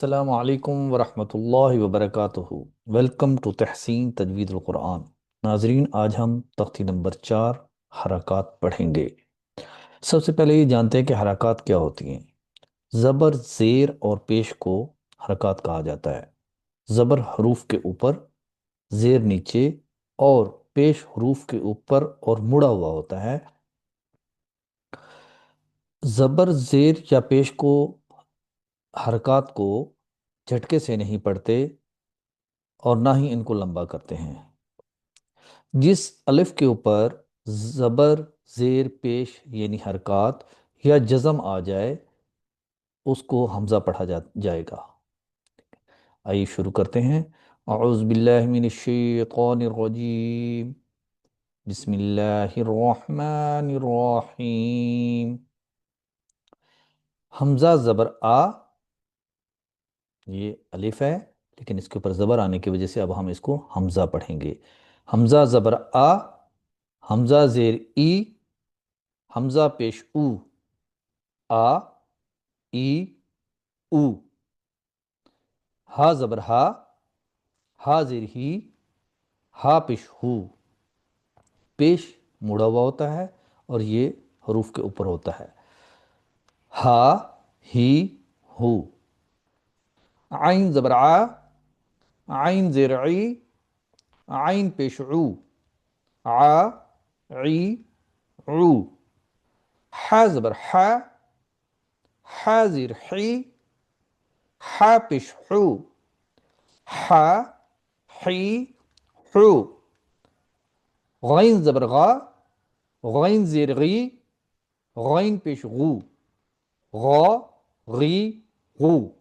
السلام علیکم ورحمۃ اللہ وبرکاتہ۔ ویلکم ٹو تحسین تجوید القرآن۔ ناظرین، آج ہم تختی نمبر 4 حرکات پڑھیں گے۔ سب سے پہلے یہ جانتے ہیں کہ حرکات کیا ہوتی ہیں۔ زبر، زیر اور پیش کو حرکات کہا جاتا ہے۔ زبر حروف کے اوپر، زیر نیچے اور پیش حروف کے اوپر اور مڑا ہوا ہوتا ہے۔ زبر، زیر یا پیش کو حرکات کو جھٹکے سے نہیں پڑھتے اور نہ ہی ان کو لمبا کرتے ہیں۔ جس الف کے اوپر زبر، زیر، پیش یعنی حرکات یا جزم آ جائے اس کو حمزہ پڑھا جائے گا۔ آئیے شروع کرتے ہیں۔ اعوذ باللہ من الشیطان الرجیم، بسم اللہ الرحمن الرحیم۔ حمزہ زبر آ، یہ الف ہے لیکن اس کے اوپر زبر آنے کی وجہ سے اب ہم اس کو حمزہ پڑھیں گے۔ حمزہ زبر آ، حمزہ زیر ای، حمزہ پیش او، آ، ای، او۔ ہا زبر ہا، ہا زیر ہی، ہا پیش ہو۔ پیش مڑا ہوا ہوتا ہے اور یہ حروف کے اوپر ہوتا ہے۔ ہا، ہی، ہو۔ عین زبر آ، عین زیر عی، عین پیش عو، عا، عی، عو۔ حا زبر حا، حا زیر حی، حا پیش حو، حا، حی، حو۔ غین زبر غا، غین زیر غی، غین پیش غو، غا، غی، غو۔